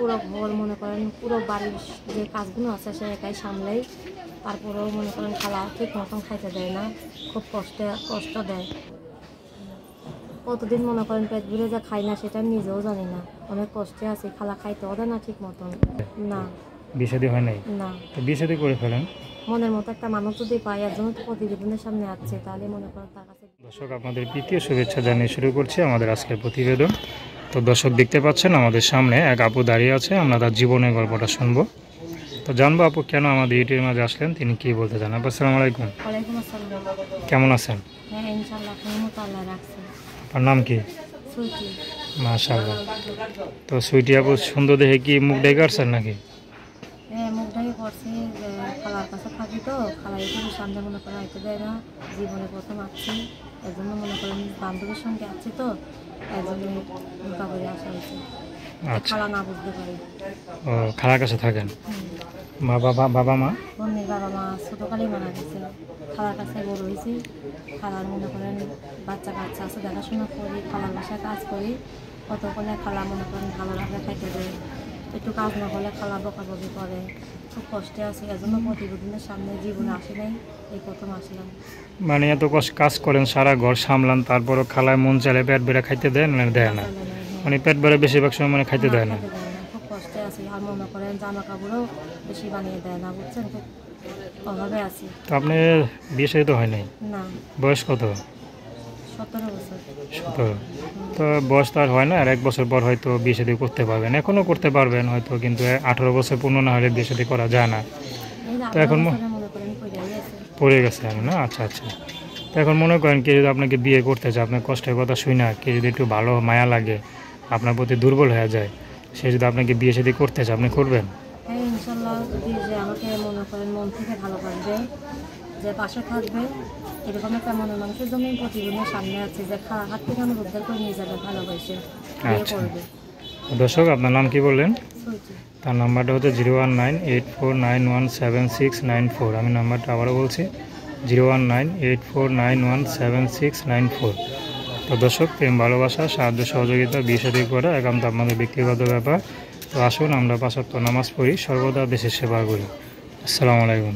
পুরো ঘর মনে করেন পুরো বাড়ির যে কাজগুলো আছে সে একাই সামলেই, তারপরেও মনে করেন খালা ঠিক মতন খাইতে দেয় না, খুব কষ্ট দেয়। কতদিন মনে করেন পেট ভরে যা খাই না সেটা নিজেও জানি না, অনেক কষ্টে আছি। খালা খাইতেও দেয় না ঠিক মতন। না, বিয়ে শাদী হয় নাই? না। তো বিয়ে শাদী করে ফেলেন। মনের মতো একটা মানুষ যদি পাই, এর জন্য তো প্রতিবেদনের সামনে আসছে, তাহলে মনে করেন তার কাছে। দর্শক, আপনাদের প্রীতীয় শুভেচ্ছা জানিয়ে শুরু করছি আমাদের আজকের প্রতিবেদন। তো দর্শক, দেখতে পাচ্ছেন আমাদের সামনে এক আপু দাঁড়িয়ে আছে, আমরা তার জীবনের গল্পটা শুনবো। তো জানবো আপু কেন আমাদের ইউটিউবের মাঝে আসলেন, তিনি কি বলতে চান। আপু আসসালামু আলাইকুম। ওয়ালাইকুম আসসালাম। কেমন আছেন? হ্যাঁ, ইনশাআল্লাহ কোনো মতো আল্লাহ রাখছে। আপনার নাম কি? সুইটি। মাশাআল্লাহ। তো সুইটি আপু সুন্দর দেখে কি মুখ ডেকে আসছেন নাকি? হ্যাঁ, মুখটাই করছি যে খালার কাছে থাকি তো, খালা একটু সামনে মনে করেন আইতে দেয় না, জীবনে প্রথম আসছি, এর জন্য মনে করেন বান্ধবীর সঙ্গে আসছি তো, এর জন্য ঢোকা করে আসা হয়েছে। আচ্ছা। খালা না বুঝতে পারি। ও, খালার কাছে থাকেন? বাবা মা? বন্যের বাবা মা ছোটোকালেই মারা গেছে, খালার কাছে বড় হয়েছি। খালার মনে করেন বাচ্চা কাচ্চা আছে, দেখাশোনা করি, খালার বাসায় কাজ করি, কতক্ষণে খালা মনে করেন ভালো রাখে খাইতে দেয়, একটু কাজ না করলে খালা বকাবকি করে, খুব কষ্টে আছে। এজন্য প্রতিবেদনের সামনে জীবনে আসি নাই, এই প্রথম আসলাম। মানে এত কাজ করেন, সারা ঘর সামলান, তারপরও খালায় মন চাইলে পেট বেড়ে খাইতে দেন না? দেয় না? মানে পেট বেড়ে বেশিরভাগ সময় মানে খাইতে দেয় না? খুব কষ্টে আছি, আর মনে করেন জামা কাপড়ও বেশি বানিয়ে দেয় না, বুঝছেন, খুব অভাবে আছি। তো আপনার বিয়ে শাদী তো হয় নাই? না। বয়স কত? 17 বছর। 17। তো বয়স তো আর হয় না, আর 1 বছর পর হয়তো বিয়ে শাদী করতে পারবেন, এখনও করতে পারবেন হয়তো, কিন্তু 18 বছর পূর্ণ না হলে বিয়ে শাদী করা যায় না। তো এখন মনে করেন পড়ে গেছে আমি না? আচ্ছা আচ্ছা। তো এখন মনে করেন কেউ যদি আপনাকে বিয়ে করতে চায়, আপনার কষ্টের কথা শুই না, কেউ যদি একটু ভালো মায়া লাগে, আপনার প্রতি দুর্বল হয়ে যায়, সে যদি আপনাকে বিয়ে শাদী করতে চায়, আপনি করবেন? হ্যাঁ, ইনশাল্লাহ। যদি যে আমাকে মনে করেন মন থেকে ভালোবাসবে, যে পাশে থাকবে, এরকম একটা মনের মানুষের জন্য প্রতিদিনের সামনে আছে, যে হাত থেকে আমার উদ্ধার করে নিয়ে যাবে, ভালোবাসে বিয়ে করবে। দর্শক, আপনার নাম কি বললেন? সুইটি। তার নাম্বারটা হচ্ছে 01984917694। আমি নাম্বারটা আবারও বলছি, 01984917694। তো দর্শক, প্রেম ভালোবাসা সাহায্য সহযোগিতা বিয়ে শাদী করা একান্ত আপনাদের ব্যক্তিগত ব্যাপার। তো আসুন আমরা 5 ওয়াক্ত নামাজ পড়ি, সর্বদা দেশের সেবা করি। আসসালামু আলাইকুম।